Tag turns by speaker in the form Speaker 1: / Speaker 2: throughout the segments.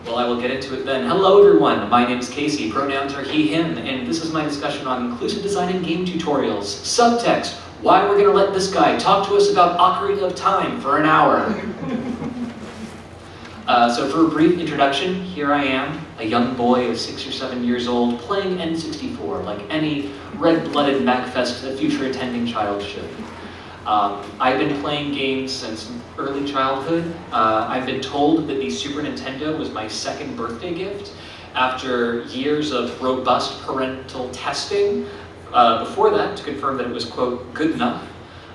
Speaker 1: Well, I will get into it then. Hello everyone, my name is Casey, pronouns are he, him, and this is my discussion on inclusive design and game tutorials. Subtext, why we're going to let this guy talk to us about Ocarina of Time for an hour. So for a brief introduction, here I am, a young boy of 6 or 7 years old, playing N64 like any red-blooded MAGFest future attending child should. I've been playing games since early childhood. I've been told that the Super Nintendo was my second birthday gift after years of robust parental testing before that to confirm that it was, quote, good enough.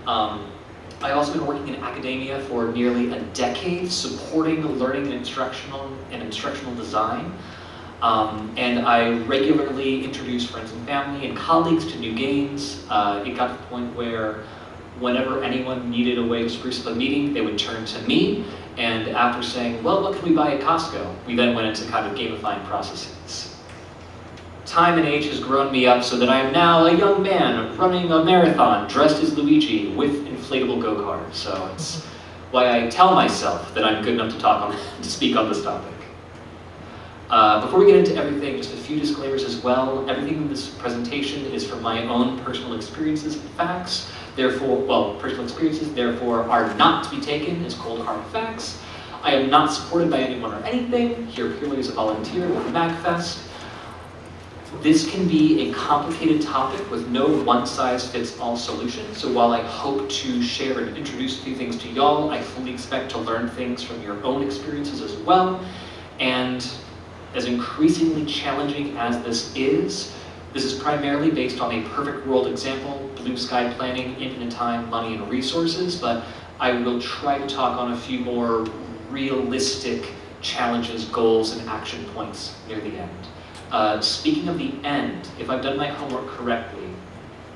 Speaker 1: I've also been working in academia for nearly a decade, supporting learning and instructional design. And I regularly introduce friends and family and colleagues to new games. It got to the point where whenever anyone needed a way to spruce up a meeting, they would turn to me, and after saying, well, what can we buy at Costco? We then went into kind of gamifying processes. Time and age has grown me up so that I am now a young man running a marathon dressed as Luigi with inflatable go-karts. So it's why I tell myself that I'm good enough to speak on this topic. Before we get into everything, just a few disclaimers as well. Everything in this presentation is from my own personal experiences and facts. Personal experiences, therefore, are not to be taken as cold hard facts. I am not supported by anyone or anything, here purely as a volunteer with MAGFest. This can be a complicated topic with no one-size-fits-all solution, so while I hope to share and introduce a few things to y'all, I fully expect to learn things from your own experiences as well. And as increasingly challenging as this is primarily based on a perfect world example, blue sky planning, infinite time, money, and resources, but I will try to talk on a few more realistic challenges, goals, and action points near the end. Speaking of the end, if I've done my homework correctly,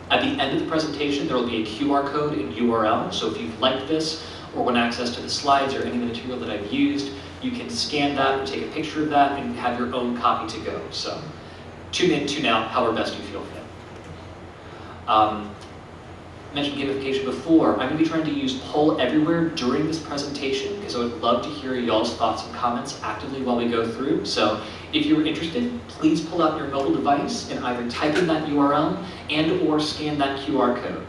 Speaker 1: at the end of the presentation, there will be a QR code and URL, so if you've liked this or want access to the slides or any of the material that I've used, you can scan that or take a picture of that and have your own copy to go. So tune in, tune out, however best you feel fit. Mentioned gamification before. I'm going to be trying to use poll everywhere during this presentation because I would love to hear y'all's thoughts and comments actively while we go through. So if you're interested, please pull out your mobile device and either type in that URL and or scan that QR code.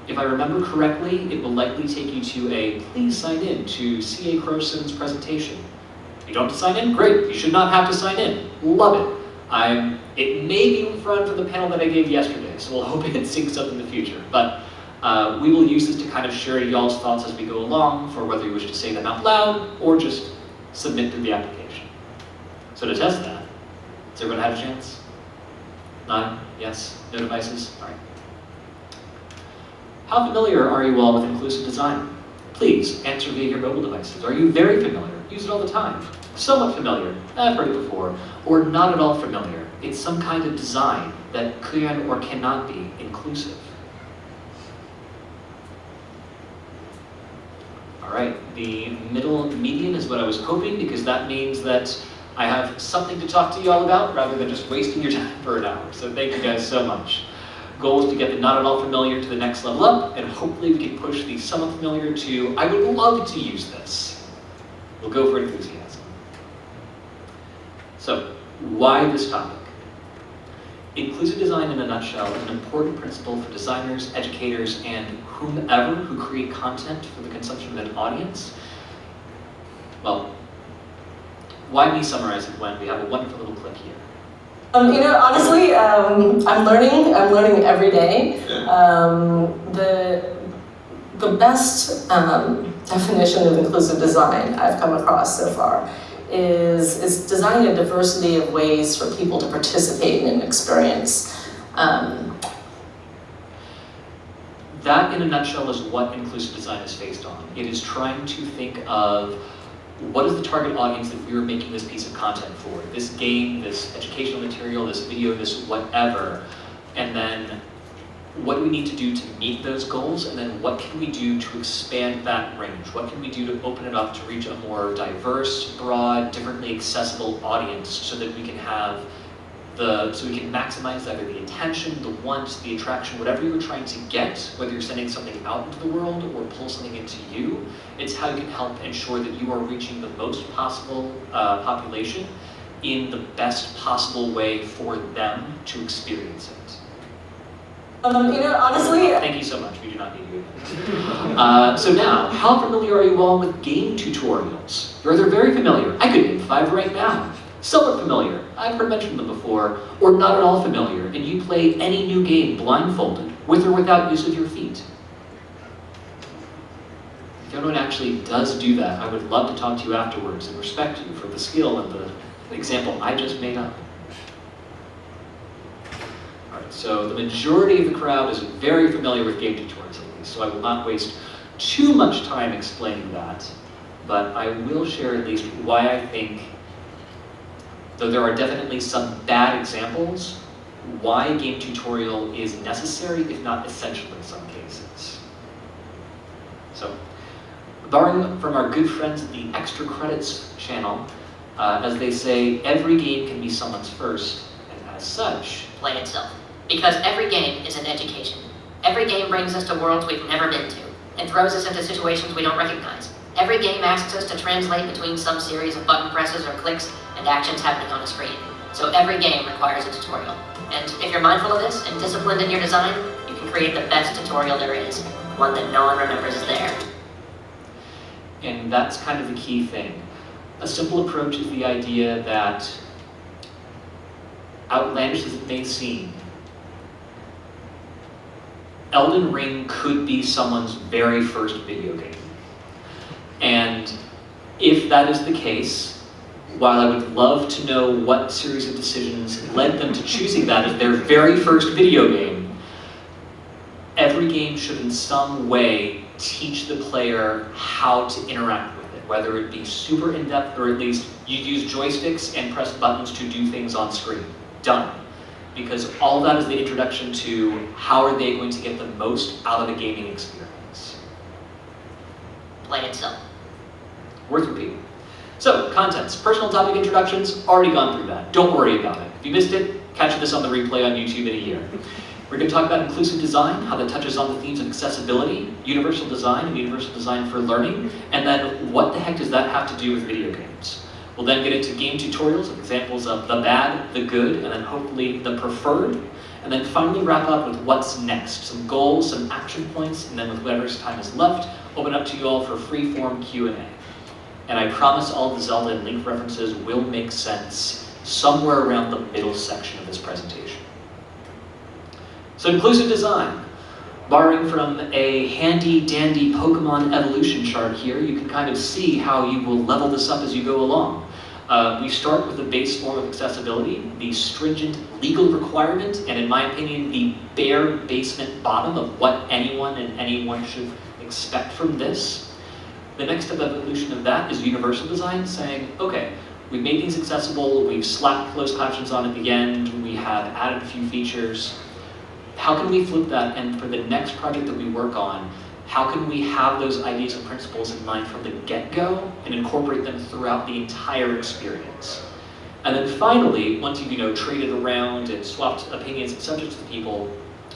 Speaker 1: If I remember correctly, it will likely take you to a please sign in to C.A. Croson's presentation. If you don't have to sign in, great. You should not have to sign in. Love it. It may be in front of the panel that I gave yesterday, so we'll hope it syncs up in the future. But we will use this to kind of share y'all's thoughts as we go along for whether you wish to say them out loud or just submit through the application. So to test that, has everyone had a chance? None? Yes? No devices? All right. How familiar are you all with inclusive design? Please answer via your mobile devices. Are you very familiar? Use it all the time. Somewhat familiar, I've heard it before, or not at all familiar. It's some kind of design that can or cannot be inclusive. All right, the middle median is what I was hoping because that means that I have something to talk to you all about rather than just wasting your time for an hour. So thank you guys so much. Goal is to get the not at all familiar to the next level up, and hopefully we can push the somewhat familiar to I would love to use this. We'll go for enthusiasm. So, why this topic? Inclusive design in a nutshell is an important principle for designers, educators, and whomever who create content for the consumption of an audience. Well, why me summarize it when we have a wonderful little clip here?
Speaker 2: Honestly, I'm learning every day. The best definition of inclusive design I've come across so far is designing a diversity of ways for people to participate in an experience.
Speaker 1: That, in a nutshell, is what inclusive design is based on. It is trying to think of what is the target audience that we are making this piece of content for? This game, this educational material, this video, this whatever, and then what do we need to do to meet those goals, and then what can we do to expand that range? What can we do to open it up to reach a more diverse, broad, differently accessible audience so that we can have so we can maximize either the attention, the want, the attraction, whatever you're trying to get, whether you're sending something out into the world or pull something into you. It's how you can help ensure that you are reaching the most possible population in the best possible way for them to experience it.
Speaker 2: Honestly,
Speaker 1: thank you so much. We do not need you. So now, how familiar are you all with game tutorials? You're either very familiar. I could name 5 right now. Somewhat familiar. I've heard mentioned them before, or not at all familiar, and you play any new game blindfolded, with or without use of your feet. If anyone actually does do that, I would love to talk to you afterwards and respect you for the skill and the example I just made up. Alright, so the majority of the crowd is very familiar with game tutorials at least, so I will not waste too much time explaining that, but I will share at least why I think, though there are definitely some bad examples, why a game tutorial is necessary, if not essential in some cases. So, borrowing from our good friends at the Extra Credits channel, as they say, every game can be someone's first, and as such,
Speaker 3: play itself. Because every game is an education. Every game brings us to worlds we've never been to, and throws us into situations we don't recognize. Every game asks us to translate between some series of button presses or clicks and actions happening on a screen. So every game requires a tutorial. And if you're mindful of this and disciplined in your design, you can create the best tutorial there is, one that no one remembers is there.
Speaker 1: And that's kind of the key thing. A simple approach is the idea that, outlandish as it may seem, Elden Ring could be someone's very first video game. And if that is the case, while I would love to know what series of decisions led them to choosing that as their very first video game, every game should in some way teach the player how to interact with it, whether it be super in-depth or at least you use joysticks and press buttons to do things on screen. Done. Because all that is the introduction to how are they going to get the most out of a gaming experience.
Speaker 3: Play itself.
Speaker 1: Worth repeating. So, contents. Personal topic introductions, already gone through that. Don't worry about it. If you missed it, catch this on the replay on YouTube in a year. We're going to talk about inclusive design, how that touches on the themes of accessibility, universal design, and universal design for learning, and then what the heck does that have to do with video games? We'll then get into game tutorials, examples of the bad, the good, and then hopefully the preferred, and then finally wrap up with what's next, some goals, some action points, and then with whatever's time is left, open up to you all for free-form Q&A. And I promise all the Zelda and Link references will make sense somewhere around the middle section of this presentation. So inclusive design. Borrowing from a handy-dandy Pokemon evolution chart here, you can kind of see how you will level this up as you go along. We start with the base form of accessibility, the stringent legal requirement, and in my opinion, the bare basement bottom of what anyone and anyone should expect from this. The next step evolution of that is universal design, saying, okay, we've made things accessible, we've slapped closed captions on at the end, we have added a few features. How can we flip that, and for the next project that we work on, how can we have those ideas and principles in mind from the get-go and incorporate them throughout the entire experience? And then finally, once you've traded around and swapped opinions and subjects with people,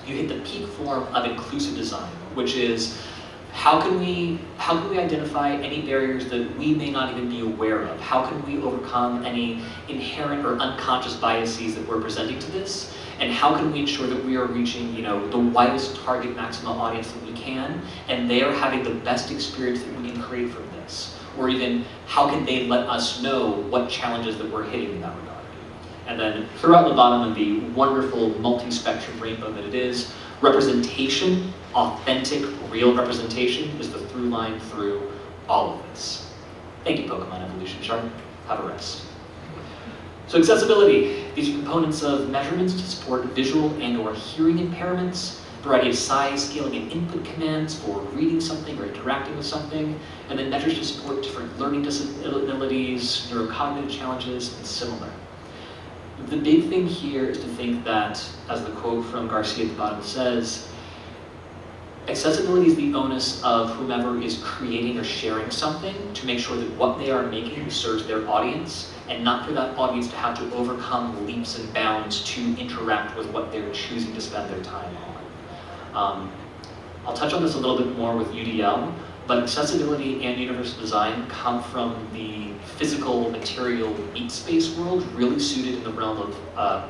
Speaker 1: you hit the peak form of inclusive design, which is how can we identify any barriers that we may not even be aware of? How can we overcome any inherent or unconscious biases that we're presenting to this? And how can we ensure that we are reaching, the widest target maximum audience that we can, and they are having the best experience that we can create from this? Or even, how can they let us know what challenges that we're hitting in that regard? And then throughout the bottom of the wonderful multi-spectrum rainbow that it is, representation, authentic, real representation is the through line through all of this. Thank you, Pokemon Evolution Chart. Have a rest. So accessibility, these are components of measurements to support visual and or hearing impairments, a variety of size, scaling, and input commands for reading something or interacting with something, and then measures to support different learning disabilities, neurocognitive challenges, and similar. The big thing here is to think that, as the quote from Garcia at the bottom says, Accessibility is the onus of whomever is creating or sharing something to make sure that what they are making serves their audience, and not for that audience to have to overcome leaps and bounds to interact with what they're choosing to spend their time on. I'll touch on this a little bit more with UDL, but accessibility and universal design come from the physical material meat space world, really suited in the realm of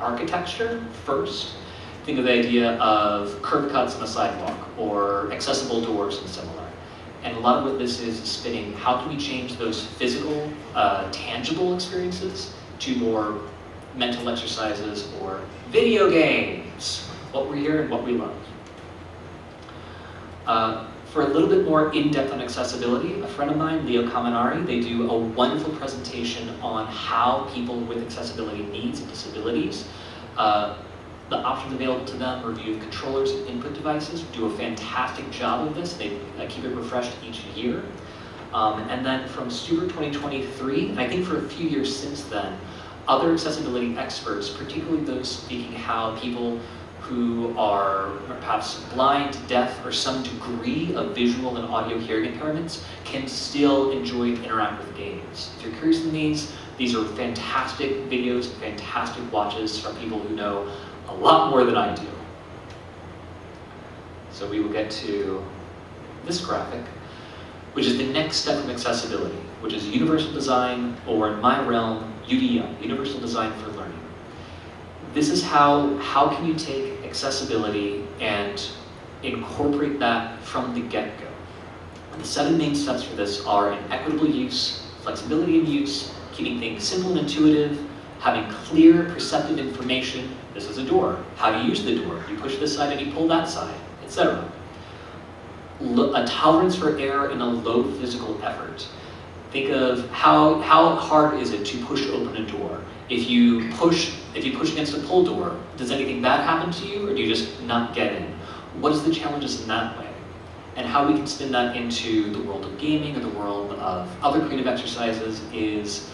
Speaker 1: architecture first. Think of the idea of curb cuts on a sidewalk or accessible doors and similar. And a lot of what this is spinning, how can we change those physical, tangible experiences to more mental exercises or video games, what we're here and what we love. For a little bit more in-depth on accessibility, a friend of mine, Leo Kaminari, they do a wonderful presentation on how people with accessibility needs and disabilities, the options available to them, review of controllers and input devices, do a fantastic job of this. They keep it refreshed each year. And then from Stuber 2023, and I think for a few years since then, other accessibility experts, particularly those speaking how people who are perhaps blind, deaf, or some degree of visual and audio hearing impairments can still enjoy and interact with games. If you're curious in these are fantastic videos, fantastic watches from people who know a lot more than I do. So we will get to this graphic, which is the next step from accessibility, which is universal design, or in my realm, UDL, universal design for learning. This is how can you take accessibility and incorporate that from the get-go. And the 7 main steps for this are an equitable use, flexibility in use, keeping things simple and intuitive, having clear, perceptive information. This is a door. How do you use the door? You push this side and you pull that side, etc. A tolerance for error and a low physical effort. Think of how hard is it to push open a door? If you push against a pull door, does anything bad happen to you, or do you just not get in? What is the challenges in that way? And how we can spin that into the world of gaming or the world of other creative exercises is,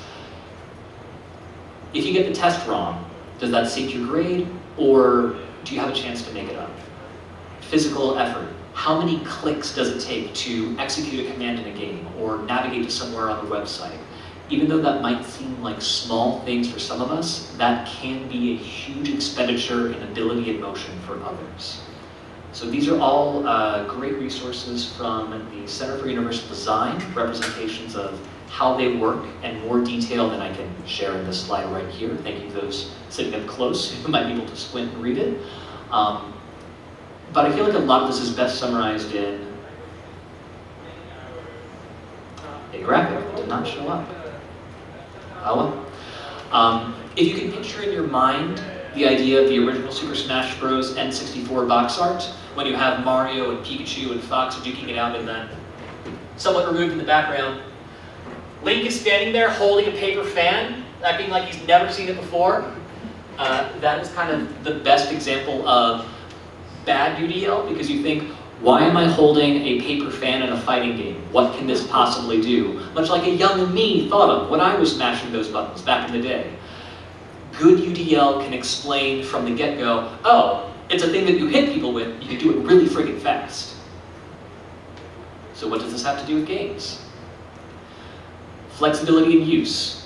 Speaker 1: if you get the test wrong, does that sink your grade, or do you have a chance to make it up? Physical effort. How many clicks does it take to execute a command in a game or navigate to somewhere on the website? Even though that might seem like small things for some of us, that can be a huge expenditure in ability and motion for others. So these are all great resources from the Center for Universal Design, representations of how they work and more detail than I can share in this slide right here. Thank you to those sitting up close who might be able to squint and read it. But I feel like a lot of this is best summarized in a graphic that did not show up. Oh well. If you can picture in your mind the idea of the original Super Smash Bros. N64 box art, when you have Mario and Pikachu and Fox duking it out, and then somewhat removed in the background, Link is standing there holding a paper fan, acting like he's never seen it before. That is kind of the best example of bad UDL, because you think, why am I holding a paper fan in a fighting game? What can this possibly do? Much like a young me thought of when I was smashing those buttons back in the day. Good UDL can explain from the get-go, oh, it's a thing that you hit people with, you can do it really friggin' fast. So what does this have to do with games? Flexibility in use.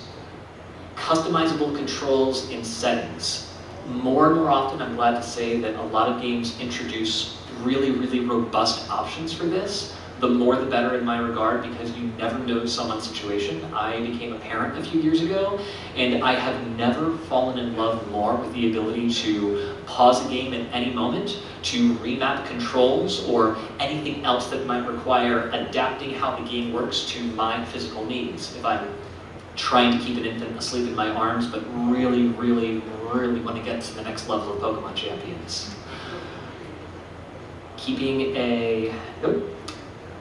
Speaker 1: Customizable controls in settings. More and more often, I'm glad to say that a lot of games introduce really, really robust options for this. The more the better in my regard, because you never know someone's situation. I became a parent a few years ago, and I have never fallen in love more with the ability to pause a game at any moment, to remap controls, or anything else that might require adapting how the game works to my physical needs. If I'm trying to keep an infant asleep in my arms, but really, really, really want to get to the next level of Pokemon Champions. Keeping a,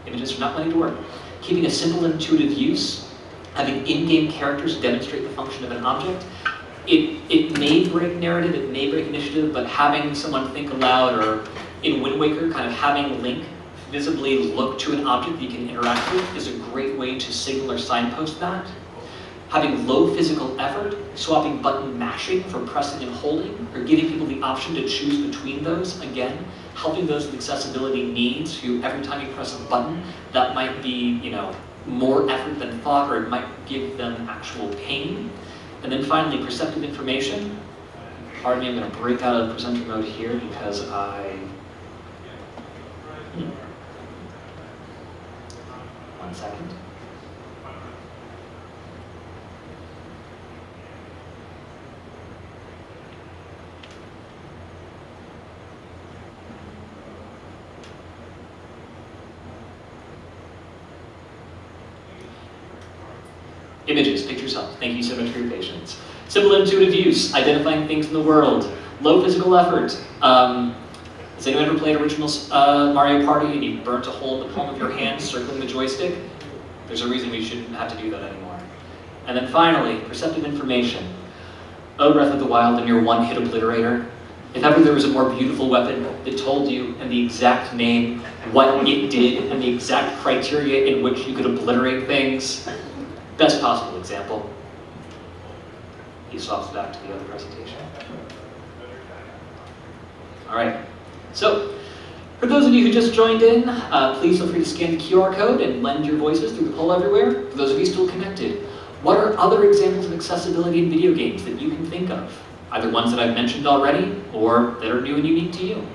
Speaker 1: images are not planning to work. Keeping a simple and intuitive use, having in-game characters demonstrate the function of an object. It may break narrative, it may break initiative, but having someone think aloud, or in Wind Waker, kind of having Link visibly look to an object that you can interact with is a great way to signal or signpost that. Having low physical effort, swapping button mashing for pressing and holding, or giving people the option to choose between those, again, helping those with accessibility needs who every time you press a button, that might be, more effort than thought, or it might give them actual pain. And then finally, perceptive information. Pardon me, I'm going to break out of presenter mode here because One second. Images, pictures help. Thank you so much for your patience. Simple intuitive use, identifying things in the world. Low physical effort. Has anyone ever played original Mario Party and you burnt a hole in the palm of your hand circling the joystick? There's a reason we shouldn't have to do that anymore. And then finally, perceptive information. Oh, Breath of the Wild and your one-hit obliterator. If ever there was a more beautiful weapon that told you in the exact name what it did and the exact criteria in which you could obliterate things, best possible example. He swaps back to the other presentation. All right, so for those of you who just joined in, please feel free to scan the QR code and lend your voices through the poll everywhere. For those of you still connected, what are other examples of accessibility in video games that you can think of? Either ones that I've mentioned already, or that are new and unique to you.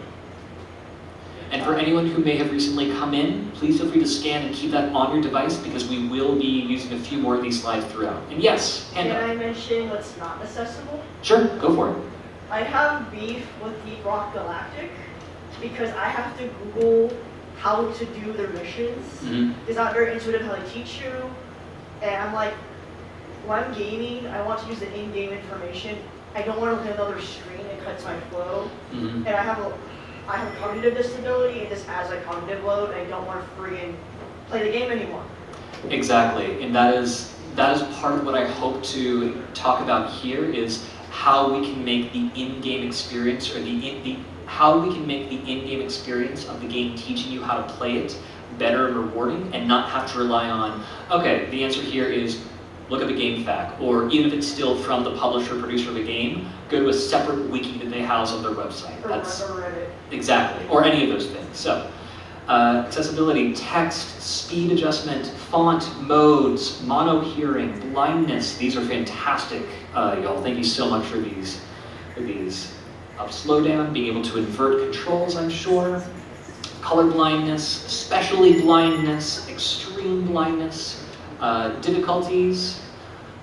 Speaker 1: And for anyone who may have recently come in, please feel free to scan and keep that on your device because we will be using a few more of these slides throughout. And yes, hand up.
Speaker 4: Can I mention what's not accessible?
Speaker 1: Sure, go for it.
Speaker 4: I have beef with Deep Rock Galactic because I have to Google how to do their missions.
Speaker 1: Mm-hmm.
Speaker 4: It's not very intuitive how they teach you. And I'm like, when I'm gaming, I want to use the in-game information. I don't want to look at another screen, it cuts my flow.
Speaker 1: Mm-hmm.
Speaker 4: And I have a cognitive disability, and this adds a cognitive load, and I don't want to freaking play the game anymore.
Speaker 1: Exactly, and that is part of what I hope to talk about here is how we can make the in-game experience, or how we can make the in-game experience of the game teaching you how to play it better and rewarding, and not have to rely on, okay, the answer here is look up a game fact, or even if it's still from the publisher or producer of a game, go to a separate wiki that they house on their website.
Speaker 4: Or Reddit.
Speaker 1: Exactly, or any of those things. So, accessibility, text, speed adjustment, font, modes, mono hearing, blindness. These are fantastic, y'all. Thank you so much for these. Slow down, being able to invert controls, I'm sure. Color blindness, especially blindness, extreme blindness. Difficulties,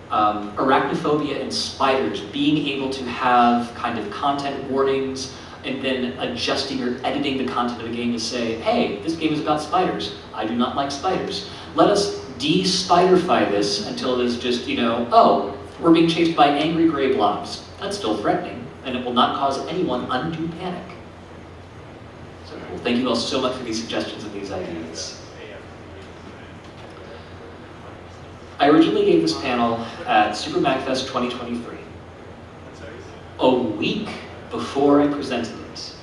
Speaker 1: arachnophobia and spiders, being able to have kind of content warnings and then adjusting or editing the content of the game to say, hey, this game is about spiders. I do not like spiders. Let us de-spiderfy this until it is just, oh, we're being chased by angry gray blobs. That's still threatening, and it will not cause anyone undue panic. So cool. Thank you all so much for these suggestions and these ideas. I originally gave this panel at Super MAGFest 2023, a week before I presented it.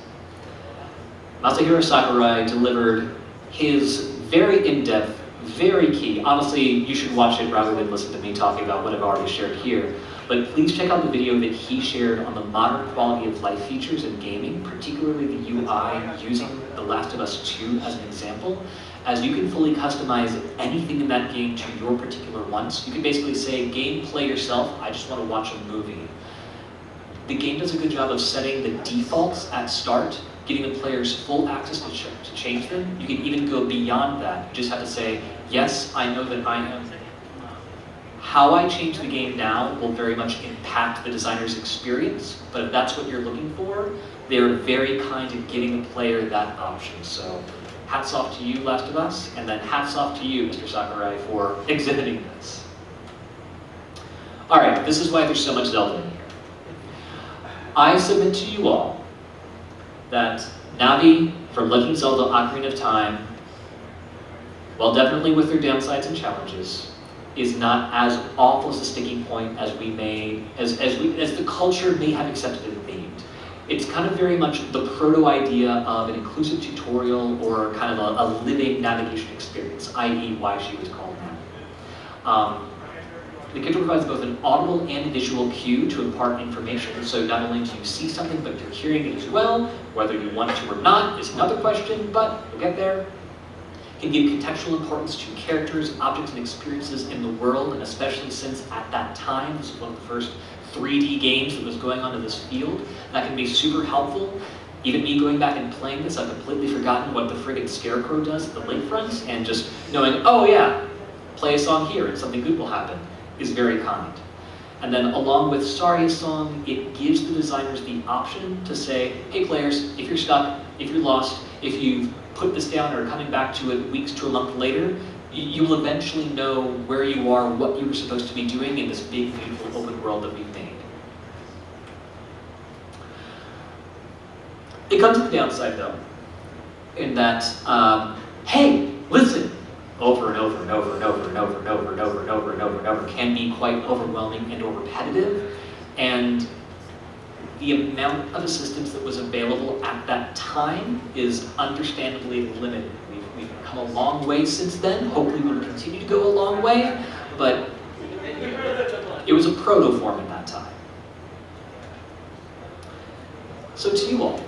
Speaker 1: Masahiro Sakurai delivered his very in-depth, very key, honestly, you should watch it rather than listen to me talking about what I've already shared here, but please check out the video that he shared on the modern quality of life features in gaming, particularly the UI using The Last of Us 2 as an example. As you can fully customize anything in that game to your particular wants. You can basically say, game, play yourself, I just want to watch a movie. The game does a good job of setting the defaults at start, giving the players full access to change them. You can even go beyond that. You just have to say, yes, I know that I am. How I change the game now will very much impact the designer's experience, but if that's what you're looking for, they're very kind at giving the player that option. So, hats off to you, Last of Us, and then hats off to you, Mr. Sakurai, for exhibiting this. All right, this is why there's so much Zelda in here. I submit to you all that Navi from Legend of Zelda Ocarina of Time, while definitely with their downsides and challenges, is not as awful as a sticking point as the culture may have accepted it being. It's kind of very much the proto-idea of an inclusive tutorial or kind of a living navigation experience, i.e. why she was called Navi. The control provides both an audible and visual cue to impart information, so not only do you see something, but you're hearing it as well. Whether you want to or not is another question, but we'll get there. It can give contextual importance to characters, objects, and experiences in the world, and especially since at that time, this was one of the first 3D games that was going on in this field, that can be super helpful. Even me going back and playing this, I've completely forgotten what the friggin' Scarecrow does at the lakefront, and just knowing, oh yeah, play a song here and something good will happen, is very kind. And then along with Saria's song, it gives the designers the option to say, hey players, if you're stuck, if you're lost, if you've put this down or are coming back to it weeks to a month later, you will eventually know where you are, what you were supposed to be doing in this big, beautiful open world that we've made. It comes to the downside though, in that, hey, listen, over and over and over and over and over and over and over and over and over and over can be quite overwhelming and or repetitive, and the amount of assistance that was available at that time is understandably limited. We've come a long way since then. Hopefully we'll continue to go a long way, but it was a proto-form at that time. So to you all,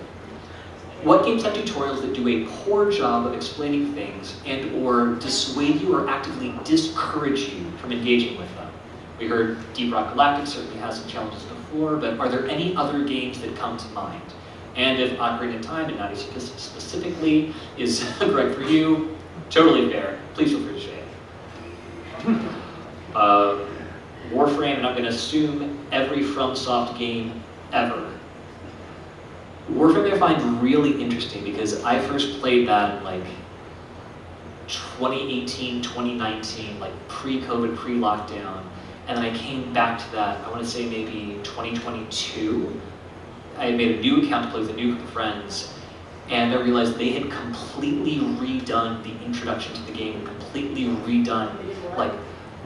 Speaker 1: what games have tutorials that do a poor job of explaining things and or dissuade you or actively discourage you from engaging with them? We heard Deep Rock Galactic certainly has some challenges before, but are there any other games that come to mind? And if Ocarina of Time, and not specifically, is right for you, totally fair, please feel free to share it. Warframe, and I'm going to assume every FromSoft game ever. Warframe I find really interesting because I first played that in like 2018, 2019, like pre-COVID, pre-lockdown. And then I came back to that, I want to say maybe 2022. I had made a new account to play with a new group of friends, and I realized they had completely redone the introduction to the game, and completely redone, like,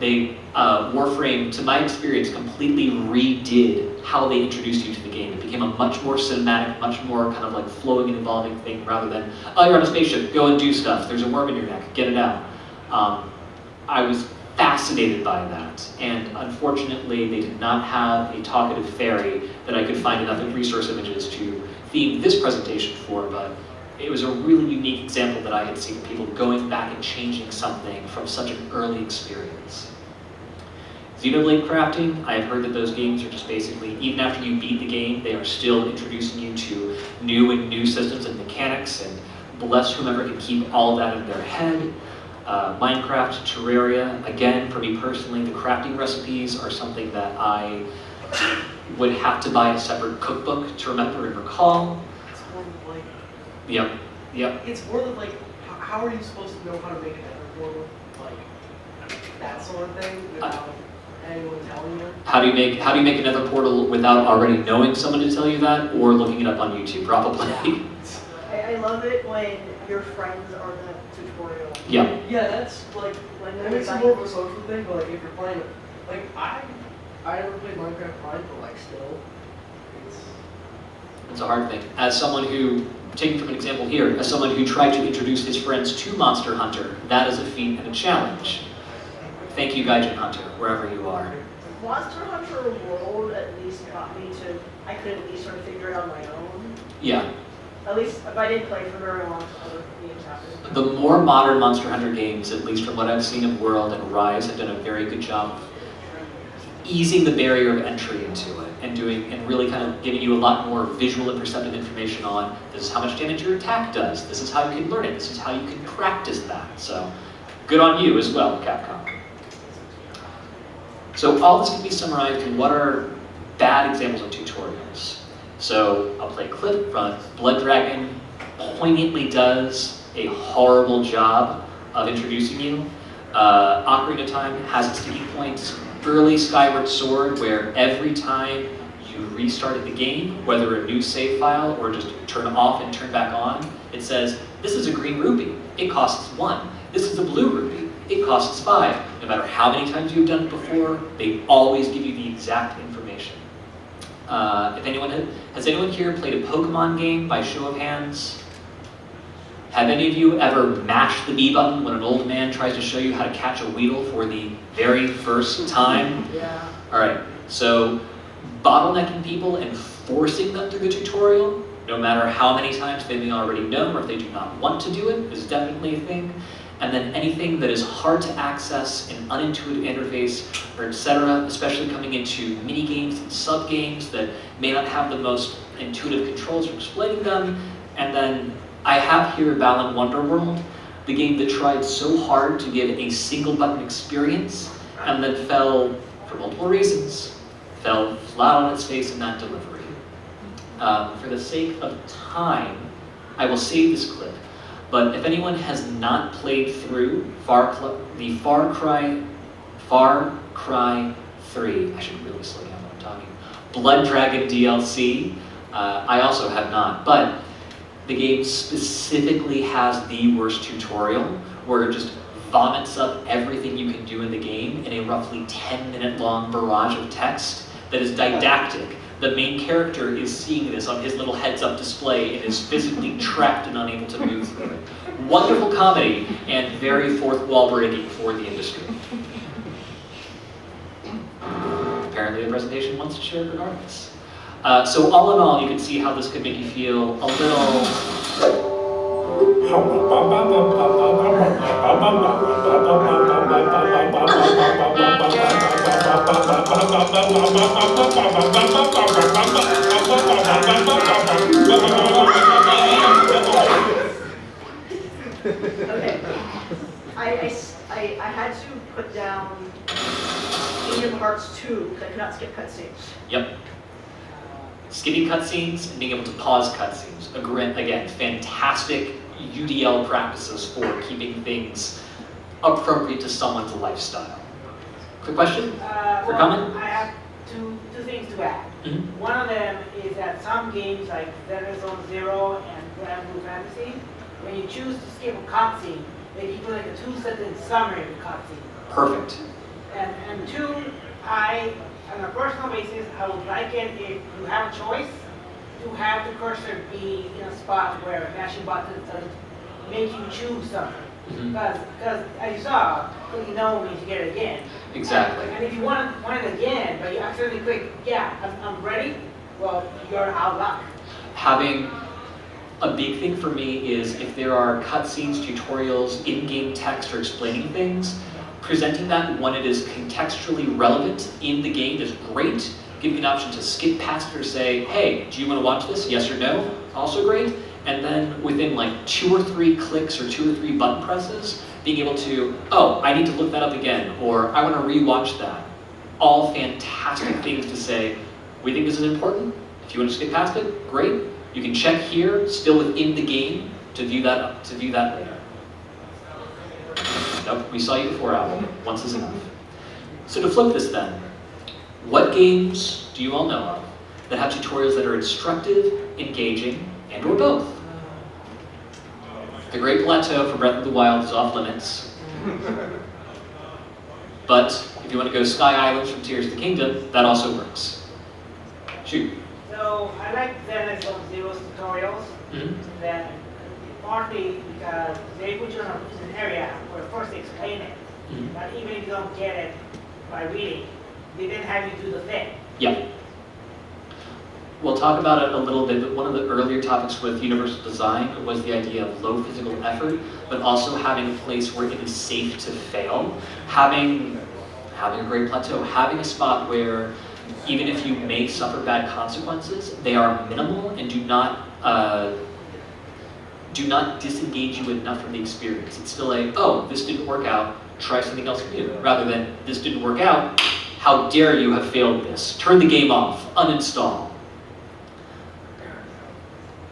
Speaker 1: Warframe, to my experience, completely redid how they introduced you to the game. It became a much more cinematic, much more kind of like flowing and evolving thing, rather than, oh, you're on a spaceship, go and do stuff, there's a worm in your neck, get it out. I was fascinated by that, and unfortunately they did not have a talkative fairy that I could find enough resource images to theme this presentation for, but it was a really unique example that I had seen people going back and changing something from such an early experience. Xenoblade crafting, I've heard that those games are just basically, even after you beat the game, they are still introducing you to new systems and mechanics, and bless whomever can keep all of that in their head. Minecraft, Terraria, again, for me personally, the crafting recipes are something that I would have to buy a separate cookbook to remember and recall.
Speaker 5: It's more of like,
Speaker 1: Yep.
Speaker 5: it's more of like, how are you supposed to know how to make an nether portal? Like, that sort of thing, without anyone telling you?
Speaker 1: How do you make a nether portal without already knowing someone to tell you that, or looking it up on YouTube, probably?
Speaker 4: I love it when your friends are the tutorial.
Speaker 1: Yeah.
Speaker 5: Yeah, that's like, it makes it more of a social thing, but like if you're playing it, like I never played Minecraft Prime, but like still,
Speaker 1: It's a hard thing. As someone who, taking from an example here, as someone who tried to introduce his friends to Monster Hunter, that is a feat and a challenge. Thank you, Gaijin Hunter, wherever you are.
Speaker 4: Monster Hunter World at least got me to, I could at least sort of figure it out on my own.
Speaker 1: Yeah.
Speaker 4: At least if I didn't play for very long, other games happened.
Speaker 1: The more modern Monster Hunter games, at least from what I've seen of World and Rise, have done a very good job of easing the barrier of entry into it and really kind of giving you a lot more visual and perceptive information on this is how much damage your attack does, this is how you can learn it, this is how you can practice that. So good on you as well, Capcom. So all this can be summarized in what are bad examples of tutorials. So I'll play a clip from Blood Dragon poignantly does a horrible job of introducing you. Ocarina of Time has its sticking points. Early Skyward Sword, where every time you restarted the game, whether a new save file or just turn off and turn back on, it says, this is a green rupee, it costs 1. This is a blue rupee, it costs 5. No matter how many times you've done it before, they always give you the exact information. Has anyone here played a Pokemon game by show of hands? Have any of you ever mashed the B button when an old man tries to show you how to catch a Weedle for the very first time?
Speaker 5: Yeah.
Speaker 1: All right, so bottlenecking people and forcing them through the tutorial, no matter how many times they may already know or if they do not want to do it, is definitely a thing. And then anything that is hard to access, an unintuitive interface, or etc., especially coming into mini games and sub games that may not have the most intuitive controls for explaining them. And then I have here Balan Wonderworld, the game that tried so hard to give a single button experience and then fell, for multiple reasons, fell flat on its face in that delivery. For the sake of time, I will save this clip. But if anyone has not played through the Far Cry 3, I should really slow down when I'm talking, Blood Dragon DLC, I also have not, but the game specifically has the worst tutorial where it just vomits up everything you can do in the game in a roughly 10-minute long barrage of text that is didactic. The main character is seeing this on his little heads-up display and is physically trapped and unable to move through it. Wonderful comedy and very fourth wall breaking for the industry. Apparently the presentation wants to share it regardless. So all in all, you can see how this could make you feel a little...
Speaker 4: Okay. I had to put down Kingdom Hearts 2 because I could not skip cutscenes.
Speaker 1: Yep. Skipping cutscenes and being able to pause cutscenes. Again, fantastic UDL practices for keeping things appropriate to someone's lifestyle. Quick question? For comment?
Speaker 6: I have two things to add.
Speaker 1: Mm-hmm.
Speaker 6: One of them is that some games like Zenless Zone Zero and Grand Blue Fantasy, when you choose to skip a cutscene, they give you like a 2-sentence summary of the cutscene.
Speaker 1: Perfect.
Speaker 6: And two, on a personal basis, I would like it if you have a choice to have the cursor be in a spot where mashing buttons doesn't make you choose something.
Speaker 1: Mm-hmm.
Speaker 6: Because as you saw, clicking no means you get it again.
Speaker 1: Exactly.
Speaker 6: And if you want it again, but you accidentally click, yeah, I'm ready, well, you're out of luck.
Speaker 1: Having a big thing for me is if there are cutscenes, tutorials, in-game text, or explaining things, presenting that when it is contextually relevant in the game is great. Giving an option to skip past it or say, hey, do you want to watch this? Yes or no? Also great. And then within like 2 or 3 clicks or 2 or 3 button presses, being able to, oh, I need to look that up again, or I want to rewatch that. All fantastic things to say, we think this is important. If you want to skip past it, great. You can check here, still within the game, to view that later. Nope, we saw you before, Apple. Once is enough. So to flip this then, what games do you all know of that have tutorials that are instructive, engaging, and or both? The Great Plateau for Breath of the Wild is off limits. But if you want to go Sky Islands from Tears of the Kingdom, that also works. Shoot.
Speaker 6: So I like Zenless Zone Zero's tutorials.
Speaker 1: Mm-hmm.
Speaker 6: That partly because they put you in an area where first they explain it,
Speaker 1: Mm-hmm.
Speaker 6: but even if you don't get it by reading, they then have you do the thing.
Speaker 1: Yeah. We'll talk about it a little bit, but one of the earlier topics with universal design was the idea of low physical effort, but also having a place where it is safe to fail. Having a great plateau, having a spot where even if you may suffer bad consequences, they are minimal and do not disengage you enough from the experience. It's still a, oh, this didn't work out, try something else new, rather than this didn't work out, how dare you have failed this, turn the game off, uninstall.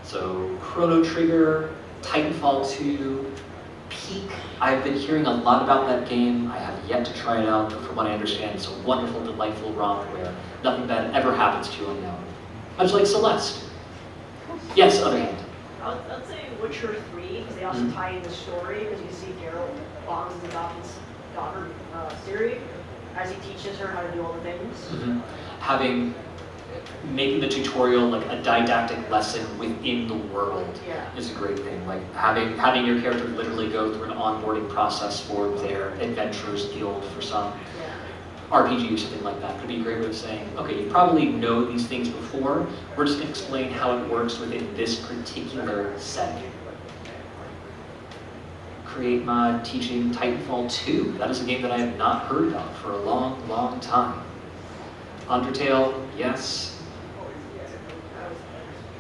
Speaker 1: So Chrono Trigger, Titanfall 2, Peak. I've been hearing a lot about that game. I have yet to try it out, but from what I understand, it's a wonderful, delightful romp where nothing bad ever happens to you on that. Much like Celeste. Yes, other hand.
Speaker 4: I'd say Witcher 3, because they also tie in the story, because you can see Geralt bonds the daughter Ciri, as he teaches her how to do all the things.
Speaker 1: Having making the tutorial like a didactic lesson within the world
Speaker 4: Yeah.
Speaker 1: is a great thing. Like having your character literally go through an onboarding process for their adventurers guild for some
Speaker 4: Yeah.
Speaker 1: RPG or something like that could be a great way of saying, okay, you probably know these things before, we're just going to explain how it works within this particular setting. Create mod teaching Titanfall 2. That is a game that I have not heard of for a long, long time. Undertale, yes.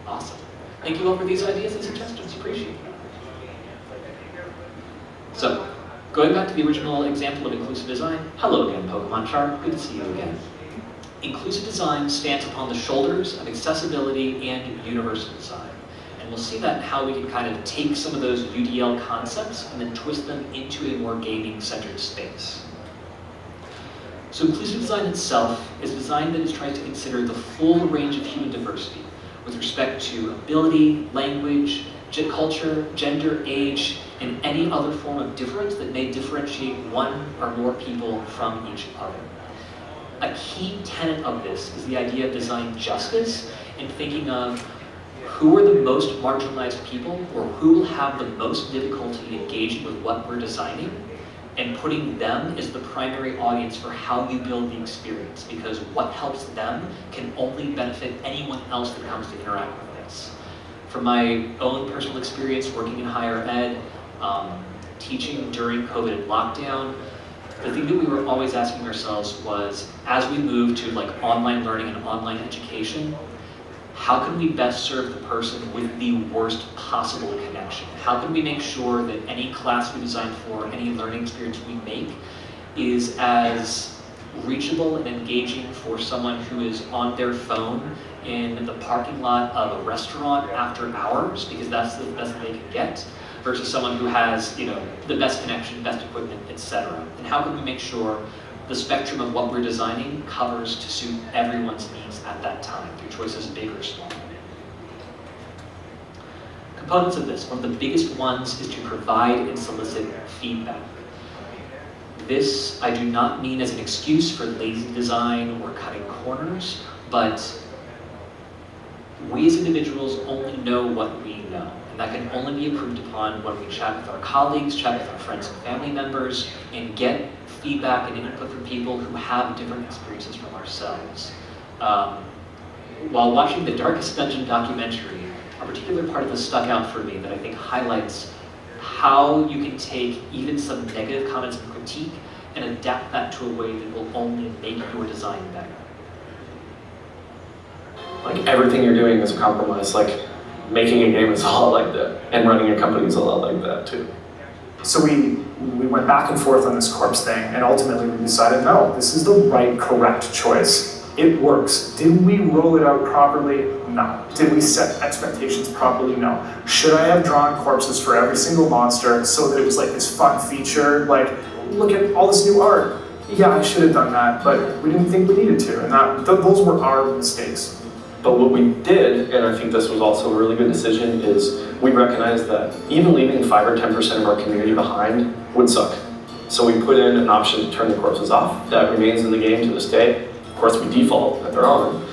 Speaker 1: Awesome. Thank you all for these ideas and suggestions. Appreciate it. So, going back to the original example of inclusive design, hello again, Pokemon Shark. Good to see you again. Inclusive design stands upon the shoulders of accessibility and universal design. And we'll see that in how we can kind of take some of those UDL concepts and then twist them into a more gaming-centered space. So inclusive design itself is a design that is trying to consider the full range of human diversity with respect to ability, language, culture, gender, age, and any other form of difference that may differentiate one or more people from each other. A key tenet of this is the idea of design justice and thinking of who are the most marginalized people or who will have the most difficulty engaging with what we're designing, and putting them as the primary audience for how you build the experience, because what helps them can only benefit anyone else that comes to interact with this. From my own personal experience working in higher ed, teaching during COVID and lockdown, the thing that we were always asking ourselves was, as we move to like online learning and online education, how can we best serve the person with the worst possible connection? How can we make sure that any class we design for, any learning experience we make, is as reachable and engaging for someone who is on their phone in the parking lot of a restaurant after hours, because that's the best they can get, versus someone who has, you know, the best connection, best equipment, etc. And how can we make sure the spectrum of what we're designing covers to suit everyone's needs at that time, through choices big or small. Components of this, one of the biggest ones is to provide and solicit feedback. This I do not mean as an excuse for lazy design or cutting corners, but we as individuals only know what we know, and that can only be improved upon when we chat with our colleagues, chat with our friends and family members, and get feedback and input from people who have different experiences from ourselves. While watching the Darkest Dungeon documentary, a particular part of this stuck out for me that I think highlights how you can take even some negative comments and critique and adapt that to a way that will only make your design better.
Speaker 7: Like everything you're doing is a compromise. Like making a game is a lot like that, and running a company is a lot like that too.
Speaker 8: So we went back and forth on this corpse thing, and ultimately we decided, no, this is the right, correct choice. It works. Did we roll it out properly? No. Did we set expectations properly? No. Should I have drawn corpses for every single monster so that it was like this fun feature? Like, look at all this new art. Yeah, I should have done that, but we didn't think we needed to, and those were our mistakes.
Speaker 7: But what we did, and I think this was also a really good decision, is we recognized that even leaving 5 or 10% of our community behind would suck. So we put in an option to turn the corpses off. That remains in the game to this day. Of course, we default that they're on,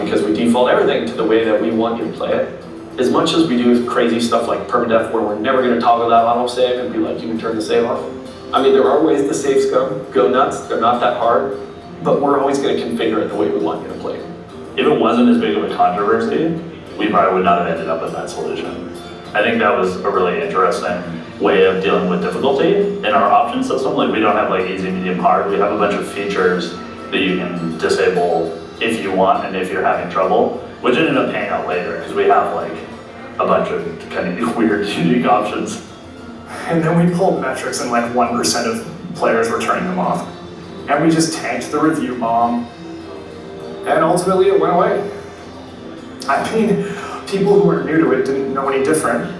Speaker 7: because we default everything to the way that we want you to play it. As much as we do crazy stuff like permadeath, where we're never going to toggle that autosave and be like, you can turn the save off. I mean, there are ways the saves go nuts. They're not that hard, but we're always going to configure it the way we want you to play.
Speaker 9: If it wasn't as big of a controversy, we probably would not have ended up with that solution. I think that was a really interesting way of dealing with difficulty in our option system. Like, we don't have like easy, medium, hard. We have a bunch of features that you can disable if you want and if you're having trouble, which ended up paying out later because we have like a bunch of kind of weird, unique options.
Speaker 8: And then we pulled metrics and like 1% of players were turning them off. And we just tanked the review bomb. And ultimately it went away. I mean, people who were new to it didn't know any different.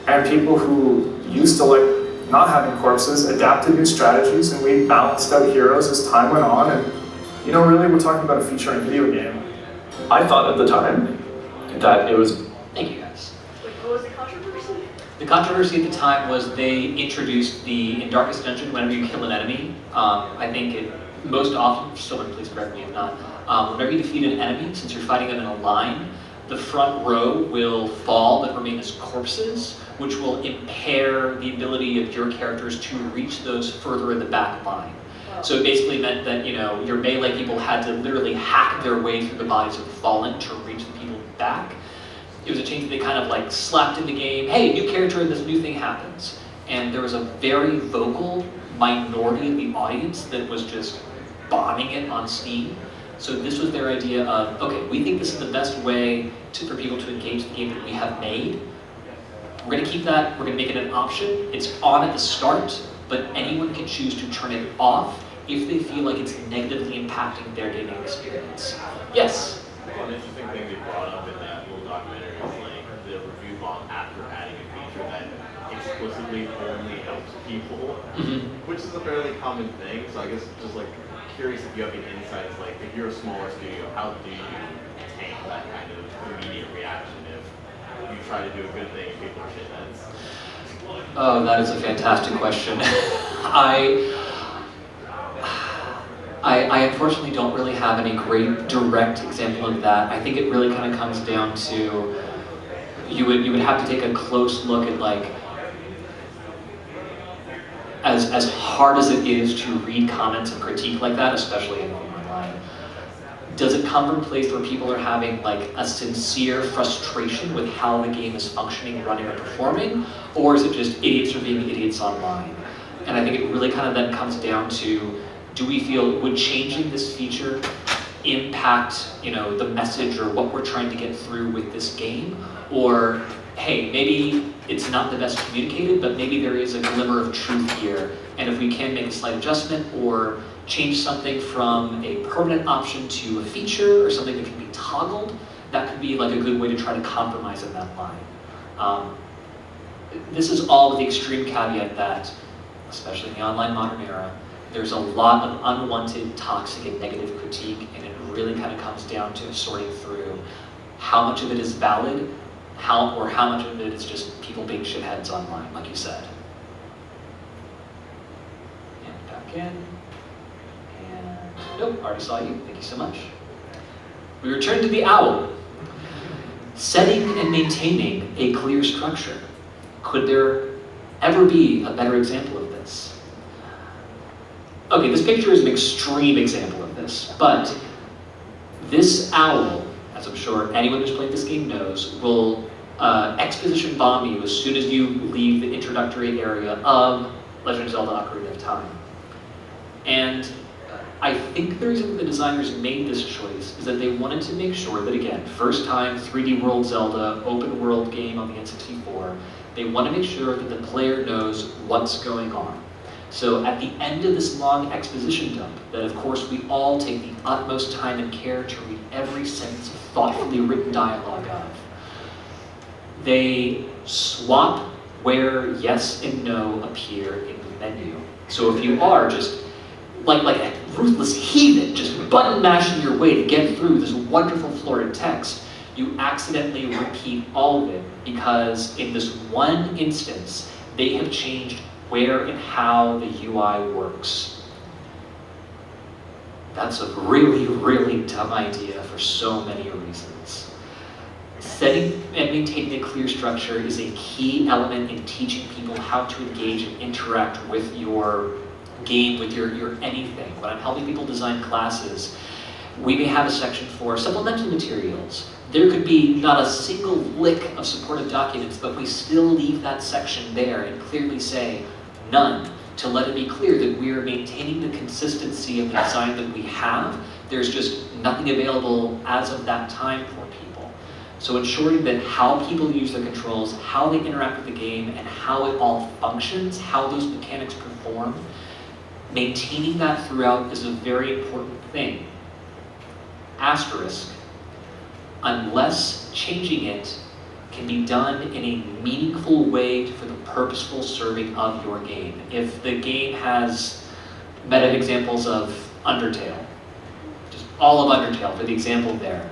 Speaker 8: And people who used to like not having corpses adapted new strategies, and we balanced out heroes as time went on. And you know, really, we're talking about a feature in a video game.
Speaker 7: I thought at the time that it was...
Speaker 1: Thank you guys.
Speaker 4: Wait, what was the controversy?
Speaker 1: The controversy at the time was they introduced in Darkest Dungeon, whenever you kill an enemy, I think it most often, someone please correct me if not, Whenever you defeat an enemy, since you're fighting them in a line, the front row will fall but remain as corpses, which will impair the ability of your characters to reach those further in the back line. So it basically meant that, you know, your melee people had to literally hack their way through the bodies of the fallen to reach the people back. It was a change that they kind of like slapped in the game. Hey, new character and this new thing happens. And there was a very vocal minority of the audience that was just bombing it on Steam. So this was their idea of, okay, we think this is the best way for people to engage the game that we have made. We're gonna keep that, we're gonna make it an option. It's on at the start, but anyone can choose to turn it off if they feel like it's negatively impacting their gaming experience. Yes?
Speaker 10: One interesting thing they brought up in that little documentary is like the review bomb after adding a feature that explicitly only helps people, which is a fairly common thing. So I guess just like curious if you have any insights, like if you're a smaller studio, how do you tank that kind of immediate reaction if you try to do a good thing and people are shitheads?
Speaker 1: Oh, that is a fantastic question. I unfortunately don't really have any great direct example of that. I think it really kind of comes down to you would have to take a close look at like as hard as it is to read comments and critique like that, especially in online. Does it come from a place where people are having like a sincere frustration with how the game is functioning, running, or performing, or is it just idiots are being idiots online? And I think it really kind of then comes down to, do we feel, would changing this feature impact, you know, the message or what we're trying to get through with this game? Or, hey, maybe it's not the best communicated, but maybe there is a glimmer of truth here. And if we can make a slight adjustment or change something from a permanent option to a feature or something that can be toggled, that could be like a good way to try to compromise in that line. This is all with the extreme caveat that, especially in the online modern era, there's a lot of unwanted, toxic, and negative critique, and it really kind of comes down to sorting through how much of it is valid, how much of it is just people being shitheads online, like you said. And back in. And nope, already saw you. Thank you so much. We return to the owl. Setting and maintaining a clear structure. Could there ever be a better example of this? Okay, this picture is an extreme example of this, but this owl, as I'm sure anyone who's played this game knows, will exposition bomb you as soon as you leave the introductory area of Legend of Zelda: Ocarina of Time. And I think the reason the designers made this choice is that they wanted to make sure that, again, first time 3D World Zelda, open world game on the N64, they want to make sure that the player knows what's going on. So at the end of this long exposition dump, that of course we all take the utmost time and care to read every sentence of thoughtfully written dialogue of, they swap where yes and no appear in the menu. So if you are just like a ruthless heathen, just button mashing your way to get through this wonderful florid text, you accidentally repeat all of it because in this one instance, they have changed where and how the UI works. That's a really, really dumb idea for so many reasons. Setting and maintaining a clear structure is a key element in teaching people how to engage and interact with your game, with your anything. When I'm helping people design classes, we may have a section for supplemental materials. There could be not a single lick of supportive documents, but we still leave that section there and clearly say, none, to let it be clear that we are maintaining the consistency of the design that we have. There's just nothing available as of that time for people. So ensuring that how people use their controls, how they interact with the game, and how it all functions, how those mechanics perform, maintaining that throughout is a very important thing. Asterisk, unless changing it can be done in a meaningful way for the purposeful serving of your game. If the game has meta examples of Undertale, just all of Undertale for the example there,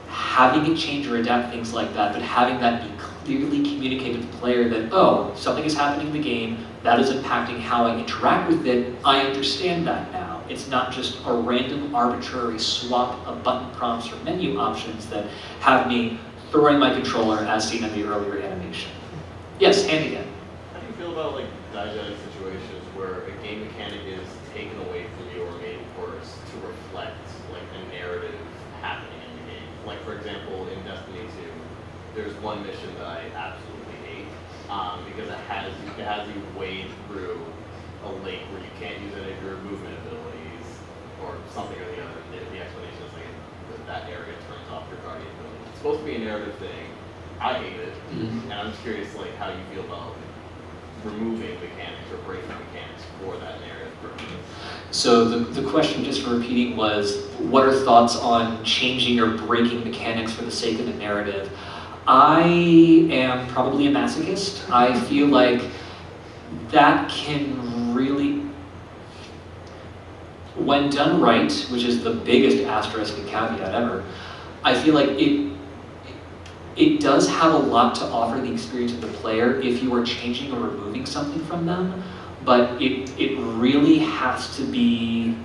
Speaker 1: having it change or adapt things like that, but having that be clearly communicated to the player that, oh, something is happening in the game, that is impacting how I interact with it, I understand that now. It's not just a random arbitrary swap of button prompts or menu options that have me throwing my controller as seen in the earlier animation. Yes, Andy again.
Speaker 10: How do you feel about like diegetic situations where a game mechanic is taken away from you or made worse to reflect like a narrative happening in the game? Like for example, in Destiny 2, there's one mission that I absolutely hate because it has you wade through a lake where you can't use any of your movement abilities or something or the other. The explanation is like that area turns off your guardian ability. It's supposed to be a narrative thing. I hate it, and I'm just curious like how you feel about removing mechanics or breaking mechanics for that narrative purpose.
Speaker 1: So the question, just for repeating, was what are thoughts on changing or breaking mechanics for the sake of the narrative? I am probably a masochist. I feel like that can really, when done right, which is the biggest asterisk and caveat ever, I feel like it does have a lot to offer the experience of the player if you are changing or removing something from them, but it really has to be,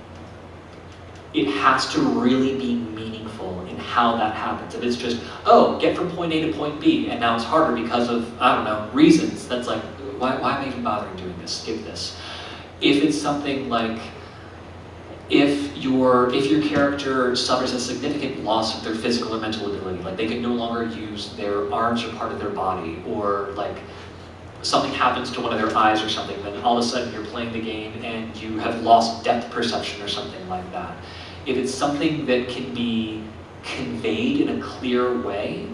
Speaker 1: it has to really be meaningful in how that happens. If it's just, oh, get from point A to point B, and now it's harder because of, I don't know, reasons, that's like, why am I even bothering doing this? Skip this. If it's something like, if your character suffers a significant loss of their physical or mental ability, like they can no longer use their arms or part of their body, or like something happens to one of their eyes or something, then all of a sudden you're playing the game and you have lost depth perception or something like that. If it's something that can be conveyed in a clear way,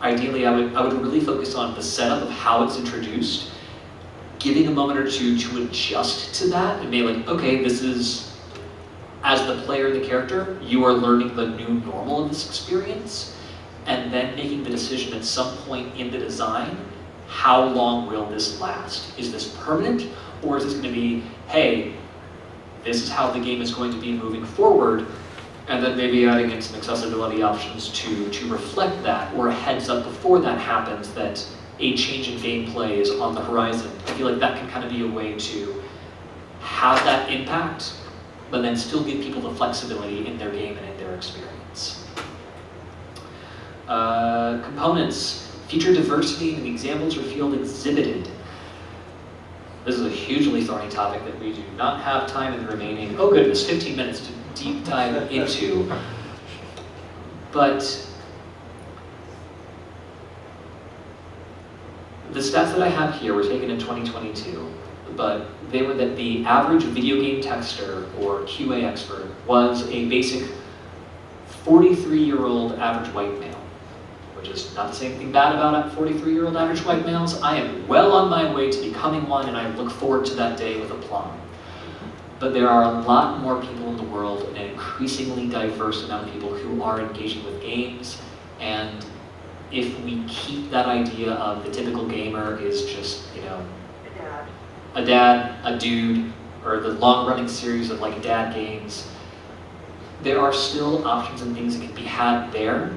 Speaker 1: ideally I would really focus on the setup of how it's introduced, giving a moment or two to adjust to that and be like, okay, this is, as the player and the character, you are learning the new normal of this experience, and then making the decision at some point in the design, how long will this last? Is this permanent, or is this going to be, hey, this is how the game is going to be moving forward, and then maybe adding in some accessibility options to reflect that, or a heads up before that happens that a change in gameplay is on the horizon. I feel like that can kind of be a way to have that impact, but then still give people the flexibility in their game and in their experience. Components. Feature diversity in the examples or field exhibited. This is a hugely thorny topic that we do not have time in the remaining, oh goodness, 15 minutes to deep dive into. But the stats that I have here were taken in 2022, but they were that the average video game tester or QA expert was a basic 43-year-old average white male. Which is not to say anything bad about 43-year-old average white males. I am well on my way to becoming one, and I look forward to that day with aplomb. But there are a lot more people in the world, and an increasingly diverse amount of people who are engaging with games, and if we keep that idea of the typical gamer is just, you know, a dad, a dude, or the long-running series of like dad games, there are still options and things that can be had there,